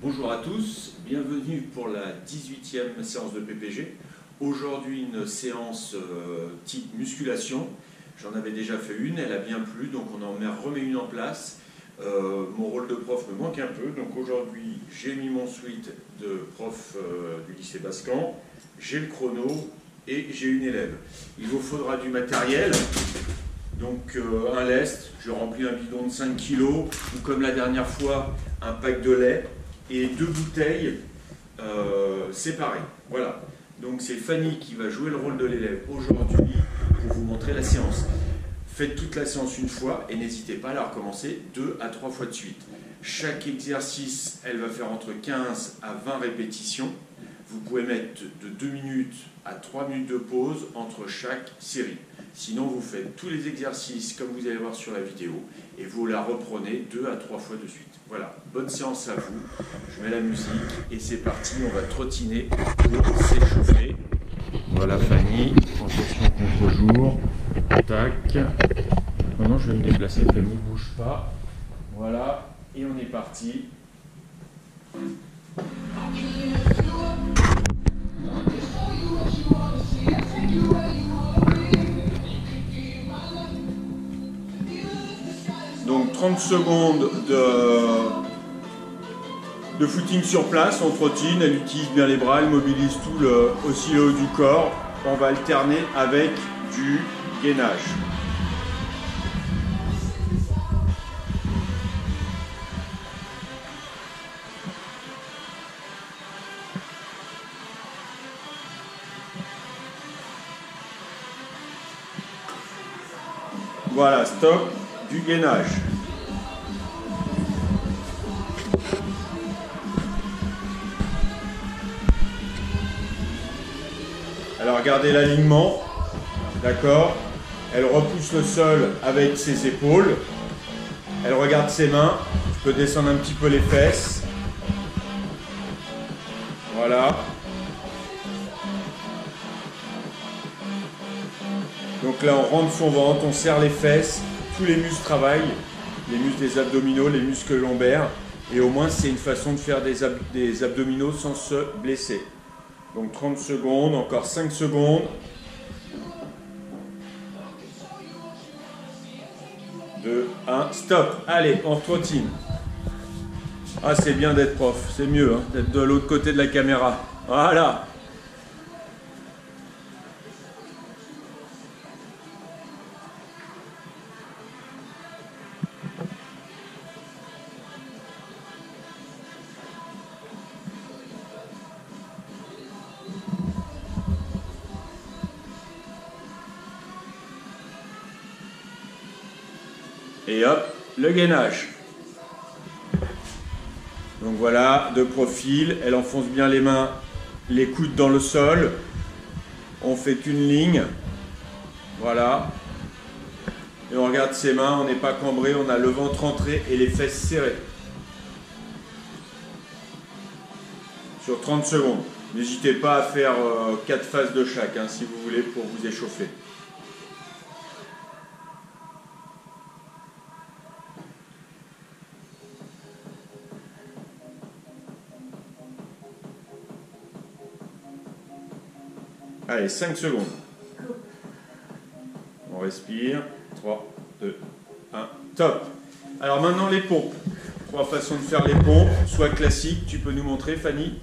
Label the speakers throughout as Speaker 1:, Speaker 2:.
Speaker 1: Bonjour à tous, bienvenue pour la 18e séance de PPG. Aujourd'hui une séance type musculation. J'en avais déjà fait une, elle a bien plu, donc on en remet une en place. Mon rôle de prof me manque un peu, donc aujourd'hui j'ai mis mon suite de prof du lycée Bascan, j'ai le chrono et j'ai une élève. Il vous faudra du matériel. Donc un lest, je remplis un bidon de 5 kg, ou comme la dernière fois, un pack de lait et 2 bouteilles séparées. Voilà. Donc c'est Fanny qui va jouer le rôle de l'élève aujourd'hui pour vous montrer la séance. Faites toute la séance une fois et n'hésitez pas à la recommencer 2 à 3 fois de suite. Chaque exercice, elle va faire entre 15 à 20 répétitions. Vous pouvez mettre de 2 minutes à 3 minutes de pause entre chaque série. Sinon, vous faites tous les exercices comme vous allez voir sur la vidéo et vous la reprenez 2 à 3 fois de suite. Voilà, bonne séance à vous. Je mets la musique et c'est parti, on va trottiner pour s'échauffer. Voilà Fanny, en session contre-jour. Tac. Maintenant, je vais me déplacer, elle ne bouge pas. Voilà, et on est parti. Donc 30 secondes de footing sur place, on trottine, elle utilise bien les bras, elle mobilise tout aussi le haut du corps. On va alterner avec du gainage. Voilà, stop, du gainage. Alors regardez l'alignement, d'accord? Elle repousse le sol avec ses épaules. Elle regarde ses mains. Je peux descendre un petit peu les fesses. Voilà. Donc là, on rentre son ventre, on serre les fesses. Tous les muscles travaillent. Les muscles des abdominaux, les muscles lombaires. Et au moins, c'est une façon de faire des abdominaux sans se blesser. Donc 30 secondes, encore 5 secondes. 2, 1, stop. Allez, on trottine. Ah, c'est bien d'être prof, c'est mieux hein, d'être de l'autre côté de la caméra. Voilà. Et hop, le gainage. Donc voilà, de profil, elle enfonce bien les mains, les coudes dans le sol. On fait qu'une ligne. Voilà. Et on regarde ses mains, on n'est pas cambré, on a le ventre rentré et les fesses serrées. Sur 30 secondes. N'hésitez pas à faire 4 phases de chaque, hein, si vous voulez, pour vous échauffer. Allez, 5 secondes. On respire. 3, 2, 1, top. Alors maintenant les pompes. 3 façons de faire les pompes, soit classique, tu peux nous montrer Fanny.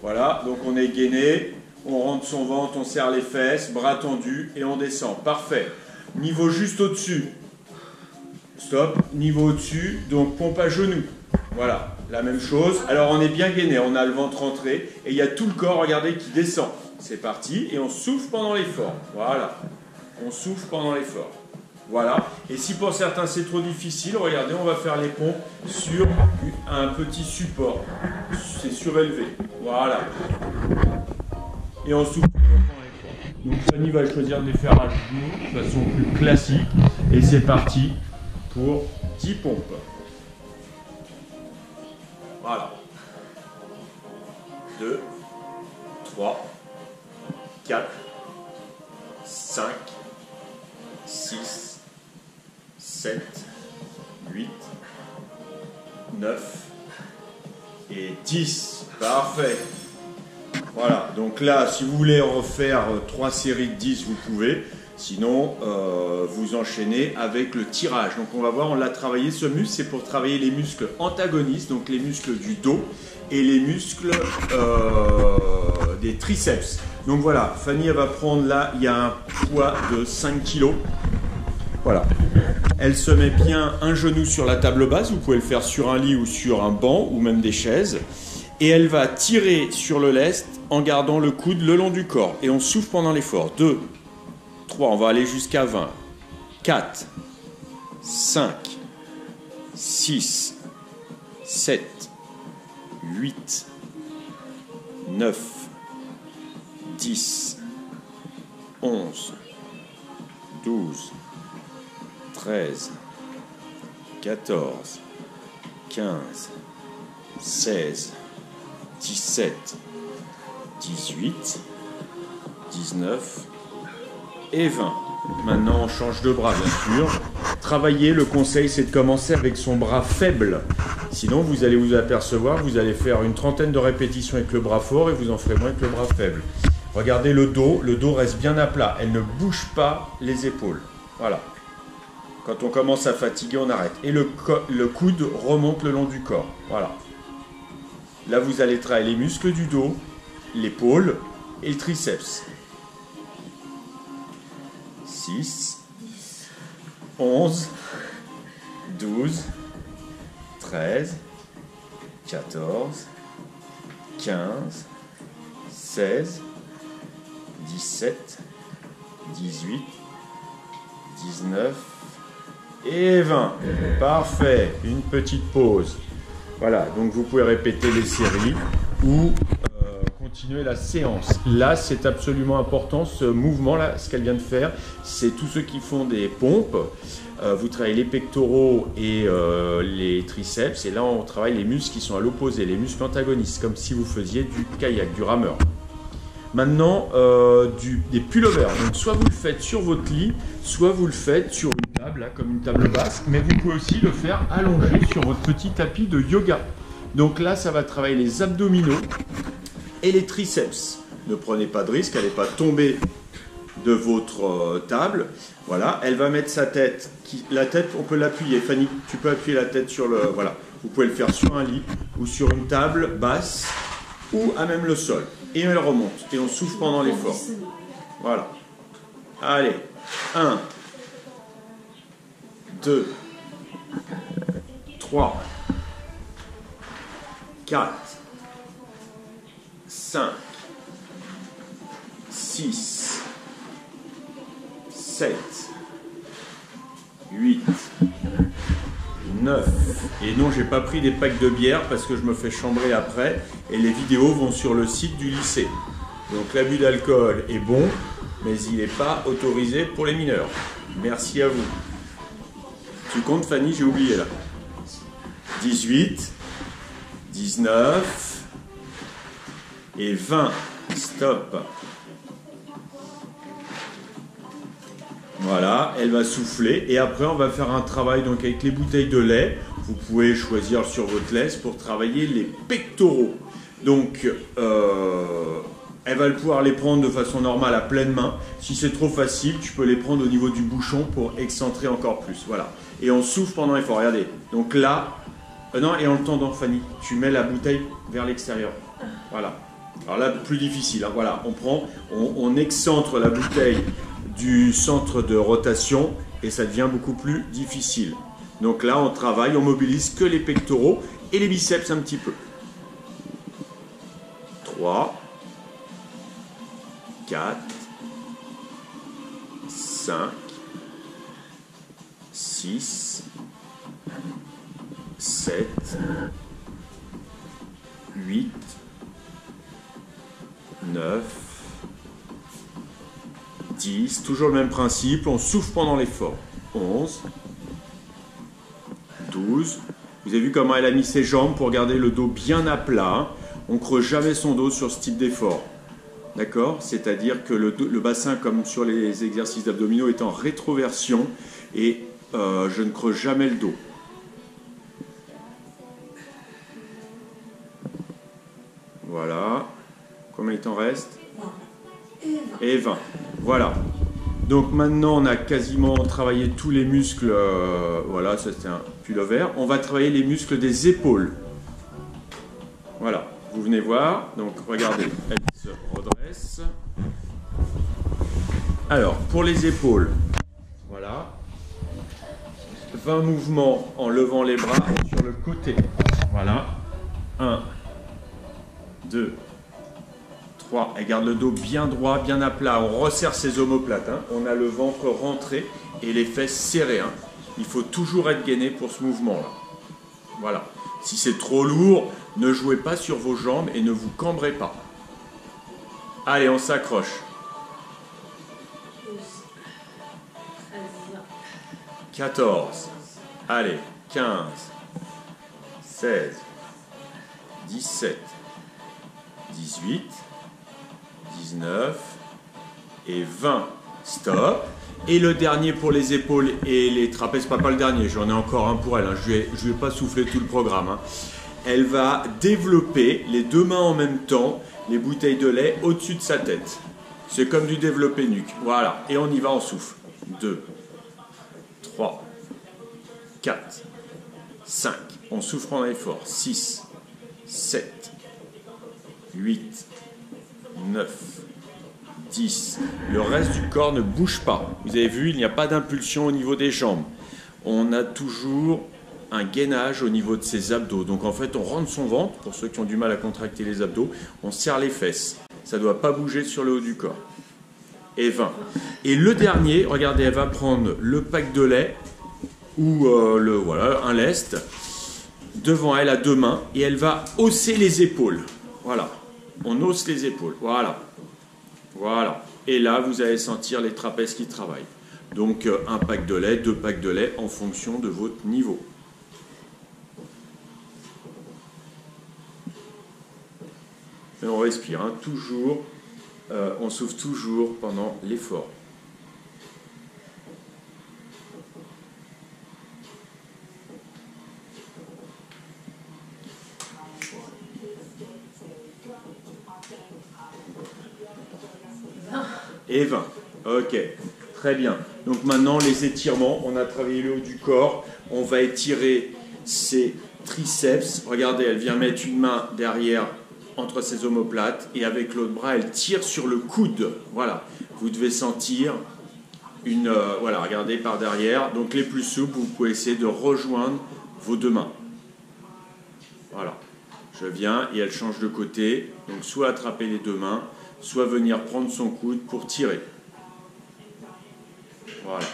Speaker 1: Voilà, donc on est gainé, on rentre son ventre, on serre les fesses, bras tendus et on descend. Parfait. Niveau juste au-dessus. Stop. Niveau au-dessus, donc pompe à genoux. Voilà, la même chose. Alors on est bien gainé, on a le ventre rentré et il y a tout le corps, regardez, qui descend. C'est parti et on souffle pendant l'effort. Voilà, on souffle pendant l'effort. Voilà, et si pour certains c'est trop difficile, regardez, on va faire les pompes sur un petit support. C'est surélevé. Voilà. Et on souffle pendant l'effort. Donc Fanny va choisir de les faire à genoux de façon plus classique. Et c'est parti pour 10 pompes. Voilà. 2, 3, 4, 5, 6, 7, 8, 9 et 10. Parfait. Voilà, donc là, si vous voulez refaire 3 séries de 10, vous pouvez. Sinon, vous enchaînez avec le tirage. Donc on va voir, on l'a travaillé. Ce muscle, c'est pour travailler les muscles antagonistes, donc les muscles du dos et les muscles des triceps. Donc voilà, Fanny, elle va prendre là, il y a un poids de 5 kg. Voilà. Elle se met bien un genou sur la table basse. Vous pouvez le faire sur un lit ou sur un banc ou même des chaises. Et elle va tirer sur le lest en gardant le coude le long du corps. Et on souffle pendant l'effort. 2, 3, on va aller jusqu'à 20. 4, 5, 6, 7, 8, 9, 10, 11, 12, 13, 14, 15, 16, 17, 18, 19 et 20. Maintenant, on change de bras, bien sûr. Travailler, le conseil, c'est de commencer avec son bras faible. Sinon, vous allez vous apercevoir, vous allez faire une trentaine de répétitions avec le bras fort et vous en ferez moins avec le bras faible. Regardez le dos reste bien à plat. Elle ne bouge pas les épaules. Voilà. Quand on commence à fatiguer, on arrête. Et le coude remonte le long du corps. Voilà. Là, vous allez travailler les muscles du dos, l'épaule et le triceps. 6, 11, 12, 13, 14, 15, 16, 17, 18, 19 et 20. Parfait. Une petite pause. Voilà, donc vous pouvez répéter les séries ou continuer la séance. Là, c'est absolument important, ce mouvement-là, ce qu'elle vient de faire, c'est tous ceux qui font des pompes. Vous travaillez les pectoraux et les triceps, et là, on travaille les muscles qui sont à l'opposé, les muscles antagonistes, comme si vous faisiez du kayak, du rameur. Maintenant, des pullovers. Donc, soit vous le faites sur votre lit, soit vous le faites sur une table, là, comme une table basse, mais vous pouvez aussi le faire allongé sur votre petit tapis de yoga. Donc là, ça va travailler les abdominaux et les triceps. Ne prenez pas de risque, elle n'est pas tombée de votre table. Voilà, elle va mettre sa tête. La tête, on peut l'appuyer. Fanny, tu peux appuyer la tête sur le... Voilà, vous pouvez le faire sur un lit ou sur une table basse ou à même le sol. Et elle remonte. Et on souffle pendant l'effort. Voilà. Allez. 1, 2, 3, 4, 5, 6, 7, 8, 9. Et non, j'ai pas pris des packs de bière parce que je me fais chambrer après et les vidéos vont sur le site du lycée. Donc l'abus d'alcool est bon, mais il n'est pas autorisé pour les mineurs. Merci à vous. Tu comptes, Fanny? J'ai oublié là. 18, 19 et 20. Stop. Voilà, elle va souffler et après on va faire un travail donc avec les bouteilles de lait. Vous pouvez choisir sur votre laisse pour travailler les pectoraux. Donc elle va pouvoir les prendre de façon normale à pleine main. Si c'est trop facile, tu peux les prendre au niveau du bouchon pour excentrer encore plus. Voilà. Et on souffle pendant l'effort. Regardez. Donc là, non, et en le tendant, Fanny, tu mets la bouteille vers l'extérieur. Voilà. Alors là, plus difficile. Hein. Voilà, on excentre la bouteille du centre de rotation et ça devient beaucoup plus difficile. Donc là, on travaille, on mobilise que les pectoraux et les biceps un petit peu. 3, 4, 5, 6, 7, 8, 9, 10, toujours le même principe, on souffle pendant l'effort. 11, 12, vous avez vu comment elle a mis ses jambes pour garder le dos bien à plat. On ne creuse jamais son dos sur ce type d'effort. D'accord? C'est-à-dire que le bassin, comme sur les exercices d'abdominaux, est en rétroversion et je ne creuse jamais le dos. t'en reste?
Speaker 2: 20.
Speaker 1: Et 20. Voilà. Donc maintenant, on a quasiment travaillé tous les muscles. Voilà, ça c'était un pullover. On va travailler les muscles des épaules. Voilà. Vous venez voir. Donc regardez, elle se redresse. Alors, pour les épaules, voilà. 20 mouvements en levant les bras sur le côté. Voilà. 1, 2, 3. Elle garde le dos bien droit, bien à plat. On resserre ses omoplates. Hein. On a le ventre rentré et les fesses serrées. Hein. Il faut toujours être gainé pour ce mouvement-là. Voilà. Si c'est trop lourd, ne jouez pas sur vos jambes et ne vous cambrez pas. Allez, on s'accroche.
Speaker 2: 12, 13,
Speaker 1: 14. Allez, 15. 16. 17. 18. 19 et 20. Stop. Et le dernier pour les épaules et les trapèzes, pas le dernier, j'en ai encore un pour elle, hein. Je vais pas souffler tout le programme. Hein. Elle va développer les deux mains en même temps, les bouteilles de lait au-dessus de sa tête. C'est comme du développé nuque. Voilà, et on y va, on souffle. 2, 3, 4, 5. On souffle en effort. 6, 7, 8, 9, 10. Le reste du corps ne bouge pas. Vous avez vu, il n'y a pas d'impulsion au niveau des jambes. On a toujours un gainage au niveau de ses abdos. Donc en fait, on rentre son ventre, pour ceux qui ont du mal à contracter les abdos, on serre les fesses. Ça ne doit pas bouger sur le haut du corps. Et 20. Et le dernier, regardez, elle va prendre le pack de lait ou voilà, un lest devant elle à deux mains et elle va hausser les épaules. Voilà. On hausse les épaules. Voilà. Voilà. Et là, vous allez sentir les trapèzes qui travaillent. Donc, un pack de lait, 2 packs de lait en fonction de votre niveau. Et on respire, hein, toujours. On souffle toujours pendant l'effort. Et 20. Ok, très bien. Donc maintenant, les étirements, on a travaillé le haut du corps. On va étirer ses triceps. Regardez, elle vient mettre une main derrière entre ses omoplates et avec l'autre bras, elle tire sur le coude. Voilà, vous devez sentir une... voilà, regardez par derrière. Donc les plus souples, vous pouvez essayer de rejoindre vos deux mains. Voilà, je viens et elle change de côté. Donc soit attraper les deux mains, soit venir prendre son coude pour tirer. Voilà.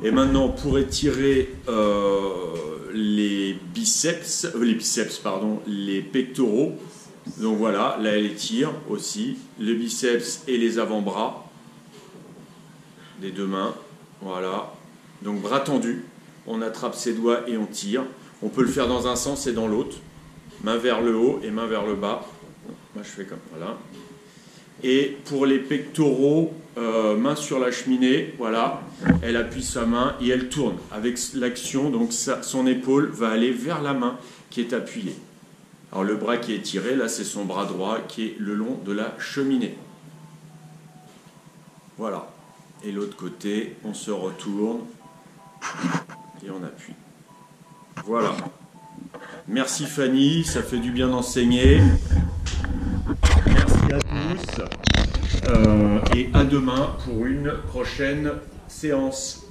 Speaker 1: Et maintenant, pour étirer les pectoraux. Donc voilà, là elle étire aussi les biceps et les avant-bras des deux mains. Voilà. Donc bras tendus, on attrape ses doigts et on tire. On peut le faire dans un sens et dans l'autre. Main vers le haut et main vers le bas. Moi je fais comme voilà. Et pour les pectoraux, main sur la cheminée, voilà, elle appuie sa main et elle tourne avec l'action, donc son épaule va aller vers la main qui est appuyée. Alors le bras qui est tiré, là c'est son bras droit qui est le long de la cheminée. Voilà. Et l'autre côté, on se retourne et on appuie. Voilà. Merci Fanny, ça fait du bien d'enseigner. Merci à tous et à demain pour une prochaine séance.